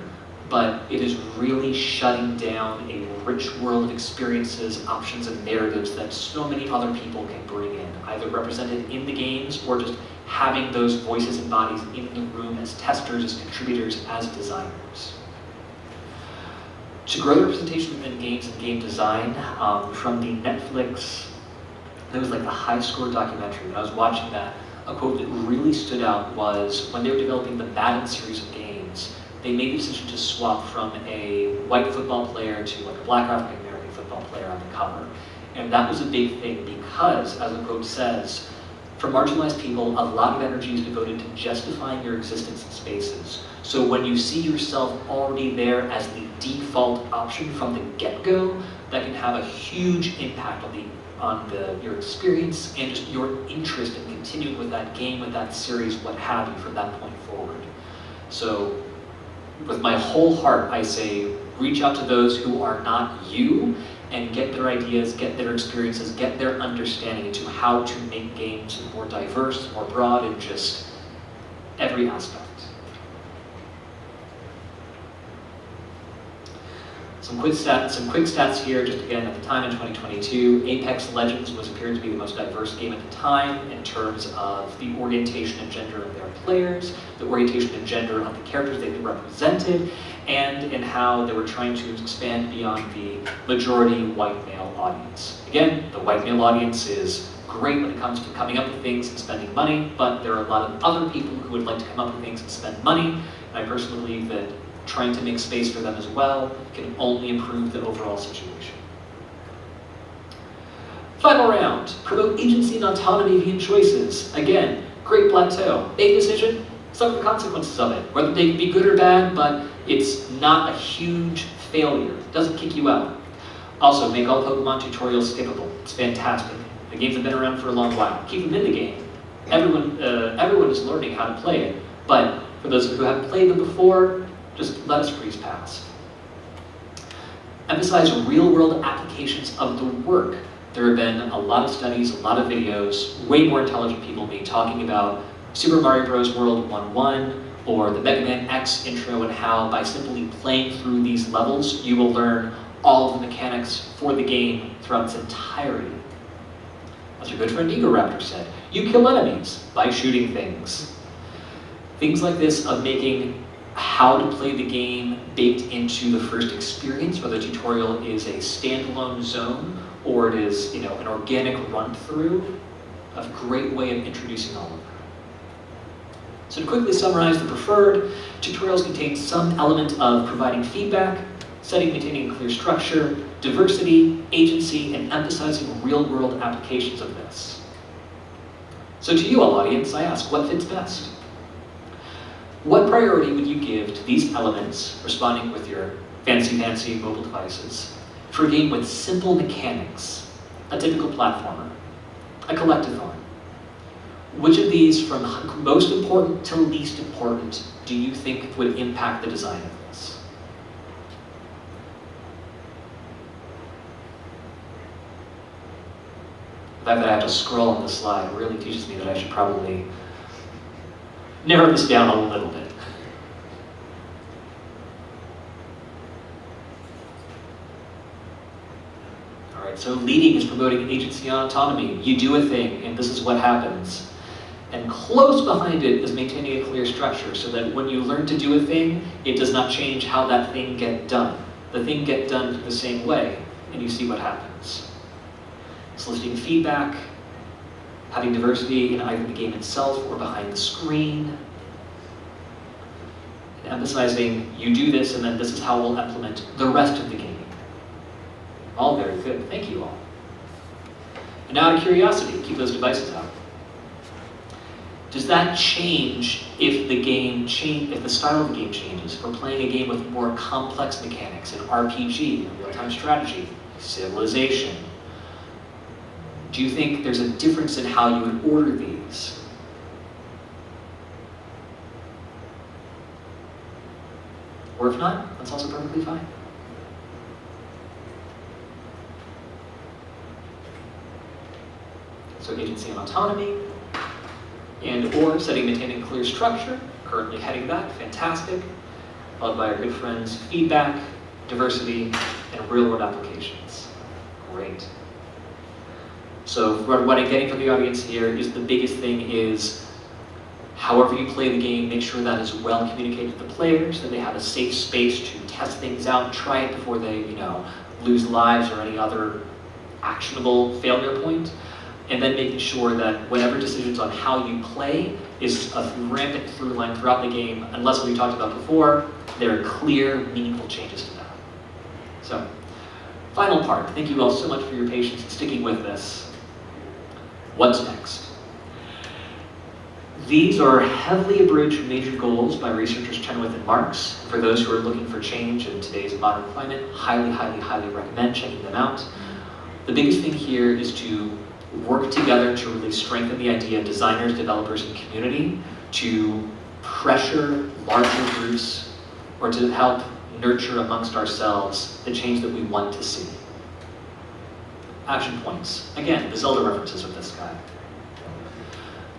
Speaker 1: but it is really shutting down a rich world of experiences, options, and narratives that so many other people can bring in, either represented in the games or just having those voices and bodies in the room as testers, as contributors, as designers. To grow the representation in games and game design, from the Netflix, it was like the High Score documentary. When I was watching that, a quote that really stood out was when they were developing the Madden series of games, they made the decision to swap from a white football player to like a black African American football player on the cover. And that was a big thing because, as the quote says, for marginalized people, a lot of energy is devoted to justifying your existence in spaces. So when you see yourself already there as the default option from the get-go, that can have a huge impact on your experience and just your interest in continuing with that game, with that series, what have you, from that point forward. So with my whole heart, I say, reach out to those who are not you and get their ideas, get their experiences, get their understanding into how to make games more diverse, more broad, in just every aspect. Some quick stats here, just again, at the time in 2022, Apex Legends was appeared to be the most diverse game at the time in terms of the orientation and gender of their players, the orientation and gender of the characters they represented, and in how they were trying to expand beyond the majority white male audience. Again, the white male audience is great when it comes to coming up with things and spending money, but there are a lot of other people who would like to come up with things and spend money, and I personally believe that trying to make space for them as well can only improve the overall situation. Final round, promote agency and autonomy via choices. Again, great plateau. Big decision, suffer the consequences of it. Whether they be good or bad, but it's not a huge failure. It doesn't kick you out. Also, make all Pokemon tutorials skippable. It's fantastic. The games have been around for a long while. Keep them in the game. Everyone is learning how to play it, but for those who haven't played them before, just let us breeze past. Emphasize real-world applications of the work. There have been a lot of studies, a lot of videos, way more intelligent people than me talking about Super Mario Bros. World 1-1 or the Mega Man X intro, and how by simply playing through these levels, you will learn all of the mechanics for the game throughout its entirety. As your good friend Ego Raptor said, you kill enemies by shooting things. Things like this of making how to play the game baked into the first experience, whether the tutorial is a standalone zone or it is, an organic run-through, a great way of introducing all of that. So to quickly summarize the preferred, tutorials contain some element of providing feedback, setting, maintaining a clear structure, diversity, agency, and emphasizing real-world applications of this. So to you all audience, I ask, what fits best? What priority would you give to these elements, responding with your fancy mobile devices, for a game with simple mechanics, a typical platformer, a collectathon? Which of these, from most important to least important, do you think would impact the design of this? The fact that I have to scroll on the slide really teaches me that I should probably narrow this down a little bit. All right, so leading is promoting agency and autonomy. You do a thing, and this is what happens. And close behind it is maintaining a clear structure, so that when you learn to do a thing, it does not change how that thing gets done. The thing gets done the same way, and you see what happens. Soliciting feedback, having diversity in either the game itself or behind the screen, and emphasizing you do this and then this is how we'll implement the rest of the game. All very good, thank you all. And now out of curiosity, keep those devices out. Does that change if the style of the game changes? If we're playing a game with more complex mechanics, an RPG, real-time strategy, civilization, do you think there's a difference in how you would order these? Or if not, that's also perfectly fine. So agency and autonomy, and or setting, maintaining clear structure, currently heading that, fantastic. Followed by our good friends, feedback, diversity, and real-world applications. Great. So what I'm getting from the audience here is the biggest thing is, however you play the game, make sure that is well communicated to the players, that they have a safe space to test things out, try it before they, lose lives or any other actionable failure point. And then making sure that whatever decisions on how you play is a rampant through line throughout the game, unless, we talked about before, there are clear, meaningful changes to that. So, final part. Thank you all so much for your patience in sticking with this. What's next? These are heavily abridged major goals by researchers Chenoweth and Marks. For those who are looking for change in today's modern climate, highly, highly, highly recommend checking them out. The biggest thing here is to work together to really strengthen the idea of designers, developers, and community to pressure larger groups or to help nurture amongst ourselves the change that we want to see. Action points. Again, the Zelda references with this guy.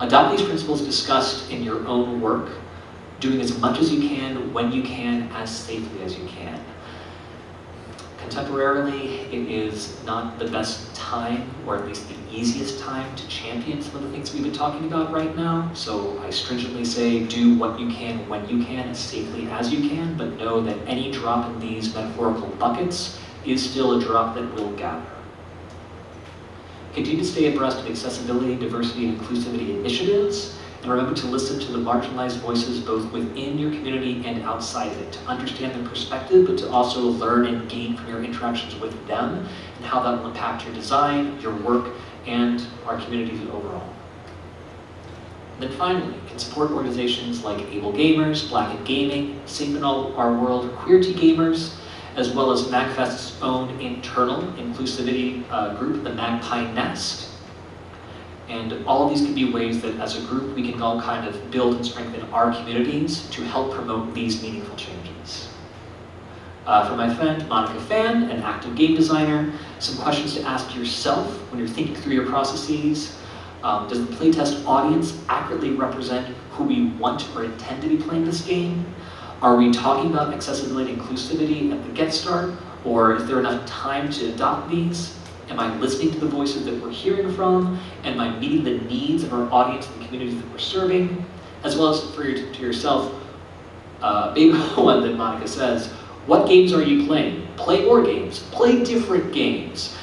Speaker 1: Adopt these principles discussed in your own work, doing as much as you can, when you can, as safely as you can. Contemporarily, it is not the best time, or at least the easiest time, to champion some of the things we've been talking about right now. So I stringently say do what you can when you can, as safely as you can, but know that any drop in these metaphorical buckets is still a drop that will gather. Continue to stay abreast of accessibility, diversity, and inclusivity initiatives, and remember to listen to the marginalized voices both within your community and outside of it, to understand their perspective, but to also learn and gain from your interactions with them, and how that will impact your design, your work, and our communities overall. And then finally, you can support organizations like Able Gamers, Black in Gaming, Safe in Our World, Queer Tea Gamers, as well as MAGFest's own internal inclusivity group, the Magpie Nest. And all of these can be ways that as a group we can all kind of build and strengthen our communities to help promote these meaningful changes. For my friend Monica Fan, an active game designer, some questions to ask yourself when you're thinking through your processes. Does the playtest audience accurately represent who we want or intend to be playing this game? Are we talking about accessibility and inclusivity at the get start, or is there enough time to adopt these? Am I listening to the voices that we're hearing from? Am I meeting the needs of our audience and the communities that we're serving? As well as to yourself, big one that Monica says, what games are you playing? Play more games, play different games.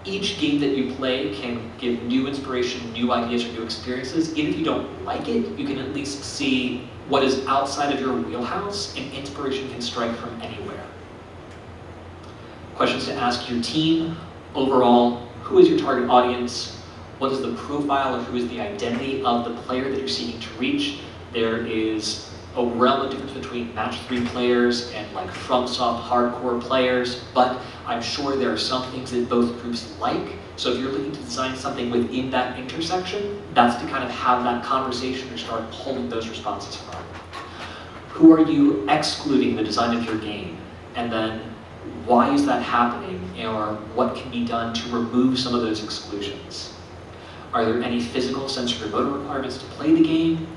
Speaker 1: Each game that you play can give new inspiration, new ideas, or new experiences. Even if you don't like it, you can at least see what is outside of your wheelhouse, and inspiration can strike from anywhere. Questions to ask your team. Overall, who is your target audience? What is the profile, or who is the identity of the player that you're seeking to reach? There is a realm of difference between match 3 players and like FromSoft hardcore players, but I'm sure there are some things that both groups like. So if you're looking to design something within that intersection, that's to kind of have that conversation or start pulling those responses from. Who are you excluding the design of your game? And then why is that happening? Or what can be done to remove some of those exclusions? Are there any physical, sensory, or motor requirements to play the game?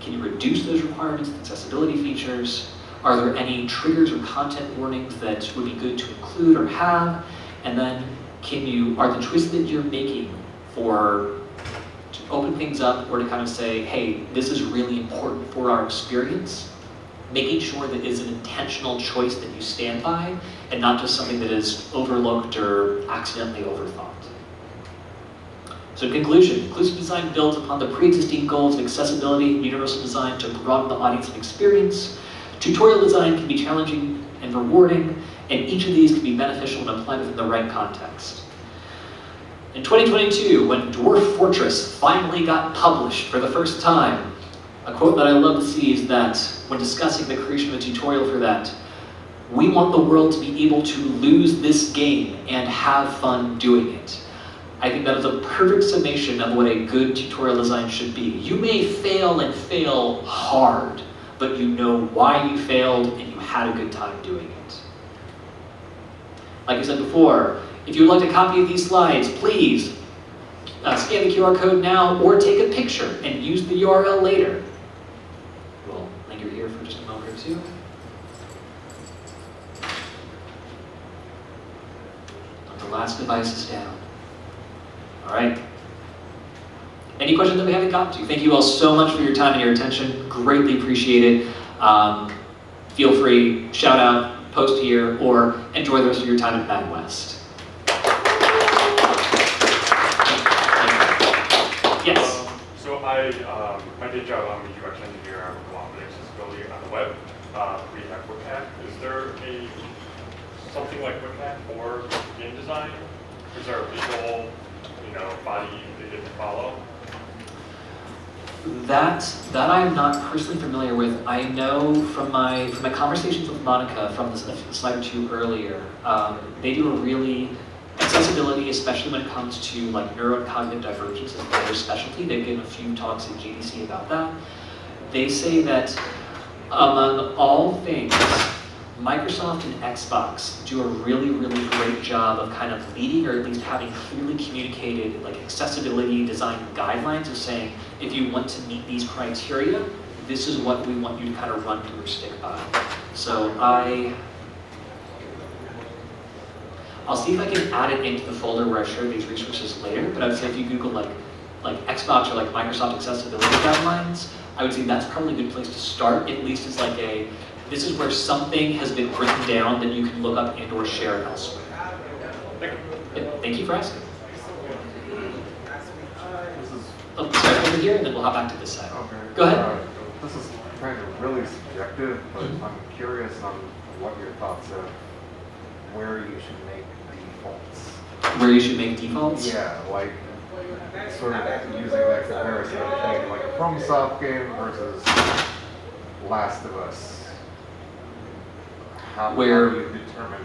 Speaker 1: Can you reduce those requirements with accessibility features? Are there any triggers or content warnings that would be good to include or have? And then are the choices that you're making to open things up or to kind of say, hey, this is really important for our experience, making sure that it is an intentional choice that you stand by and not just something that is overlooked or accidentally overthought. So in conclusion, inclusive design builds upon the pre-existing goals of accessibility and universal design to broaden the audience and experience. Tutorial design can be challenging and rewarding, and each of these can be beneficial when applied within the right context. In 2022, when Dwarf Fortress finally got published for the first time, a quote that I love to see is that, when discussing the creation of a tutorial for that, we want the world to be able to lose this game and have fun doing it. I think that is a perfect summation of what a good tutorial design should be. You may fail and fail hard, but you know why you failed and you had a good time doing it. Like I said before, if you would like a copy of these slides, please scan the QR code now or take a picture and use the URL later. We'll linger here for just a moment or two. The last device is down. All right. Any questions that we haven't gotten to? Thank you all so much for your time and your attention. Greatly appreciate it. Feel free, shout out, post here, or enjoy the rest of your time at MAGWest. Yes?
Speaker 11: So my day job, I'm a UX engineer. I work a lot with accessibility on the web. We have WCAG. Is there something like WCAG for game design? Is there a visual body they didn't follow?
Speaker 1: That I am not personally familiar with. I know from my conversations with Monica from the slide or two earlier, they do a really accessibility, especially when it comes to like neurocognitive divergence as their specialty. They've given a few talks at GDC about that. They say that among all things, Microsoft and Xbox do a really, really great job of kind of leading, or at least having clearly communicated like accessibility design guidelines of saying, if you want to meet these criteria, this is what we want you to kind of run through or stick by. So I'll see if I can add it into the folder where I share these resources later, but I would say if you Google like Xbox or like Microsoft accessibility guidelines, I would say that's probably a good place to start, at least as like this is where something has been written down that you can look up and or share elsewhere. Yeah, thank you for asking. Oh, sorry, over here, and then we'll hop back to this side.
Speaker 12: Okay.
Speaker 1: Go ahead.
Speaker 12: This is kind of really subjective, but I'm curious on what your thoughts are, where you should make defaults.
Speaker 1: Where you should make defaults?
Speaker 12: Yeah, like sort of using that comparison thing, like a FromSoft game versus Last of Us. How do you determine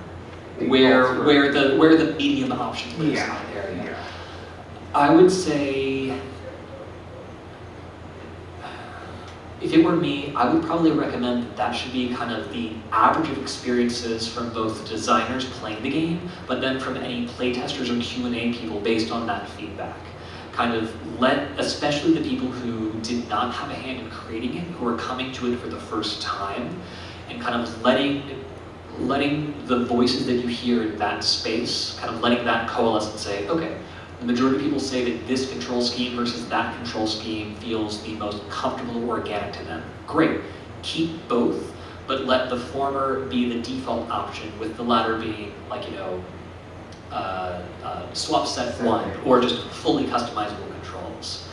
Speaker 1: where the medium options lives
Speaker 12: Yeah.
Speaker 1: on there?
Speaker 12: Yeah.
Speaker 1: I would say, if it were me, I would probably recommend that should be kind of the average of experiences from both designers playing the game, but then from any playtesters or Q&A people based on that feedback. Kind of especially the people who did not have a hand in creating it, who are coming to it for the first time, and kind of letting the voices that you hear in that space, kind of letting that coalesce and say, okay, the majority of people say that this control scheme versus that control scheme feels the most comfortable or organic to them. Great, keep both, but let the former be the default option, with the latter being like, swap set one, or just fully customizable controls.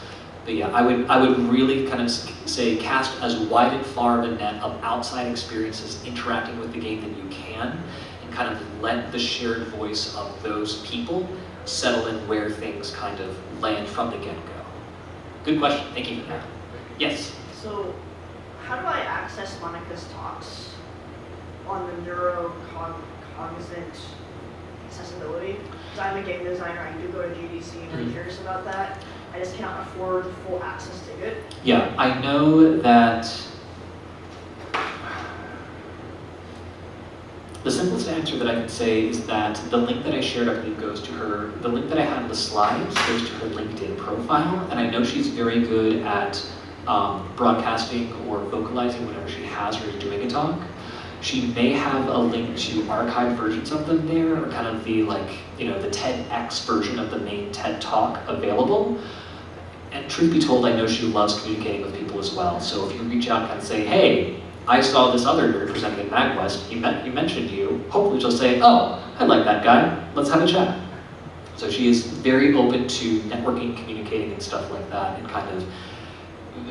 Speaker 1: But yeah, I would really kind of say cast as wide and far of a net of outside experiences interacting with the game that you can, and kind of let the shared voice of those people settle in where things kind of land from the get-go. Good question, thank you for that. Yes?
Speaker 4: So, how do I access Monica's talks on the neurocognizant accessibility? Because I'm a game designer, I do go to GDC and I'm curious about that. I just cannot afford the full access ticket.
Speaker 1: Yeah, I know that the simplest answer that I can say is that the link that I shared, I believe, goes to her, the link that I had in the slides goes to her LinkedIn profile, and I know she's very good at broadcasting or vocalizing whenever she has or is doing a talk. She may have a link to archived versions of them there, or kind of the the TEDx version of the main TED Talk available. And truth be told, I know she loves communicating with people as well. So if you reach out and say, hey, I saw this other nerd presenting at MAGWest, he mentioned you, hopefully she'll say, oh, I like that guy, let's have a chat. So she is very open to networking, communicating, and stuff like that, and kind of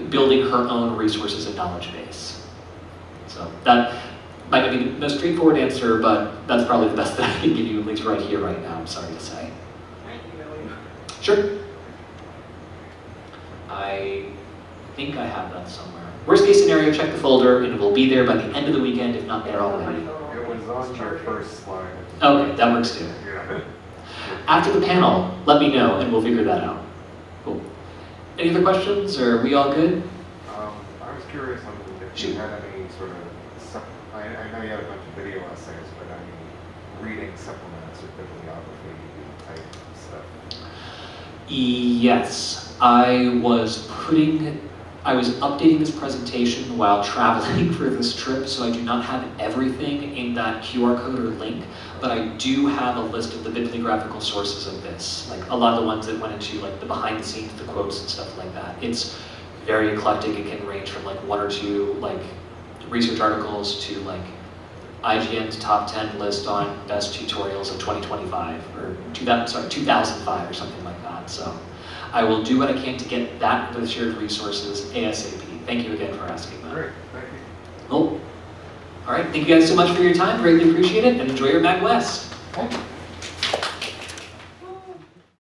Speaker 1: building her own resources and knowledge base. So that might not be the most straightforward answer, but that's probably the best that I can give you, at least right here, right now, I'm sorry to say. Sure. I think I have that somewhere. Worst case scenario, check the folder, and it will be there by the end of the weekend, if not there already.
Speaker 12: It was on your first slide.
Speaker 1: Okay, that works too.
Speaker 12: Yeah.
Speaker 1: After the panel, let me know, and we'll figure that out. Cool. Any other questions, or are we all good?
Speaker 12: I was curious on if you had any sort of, I know you had a bunch of video essays, but any reading supplements or bibliography type stuff?
Speaker 1: Yes, I was updating this presentation while traveling for this trip, so I do not have everything in that QR code or link, but I do have a list of the bibliographical sources of this, like a lot of the ones that went into like the behind the scenes, the quotes and stuff like that. It's very eclectic. It can range from like one or two like research articles to like IGN's top 10 list on best tutorials of 2025 or 2005 or something like that. So I will do what I can to get that with shared resources ASAP. Thank you again for asking that.
Speaker 12: Great, thank you.
Speaker 1: Cool. All right, thank you guys so much for your time. Greatly appreciate it, and enjoy your MAGWest.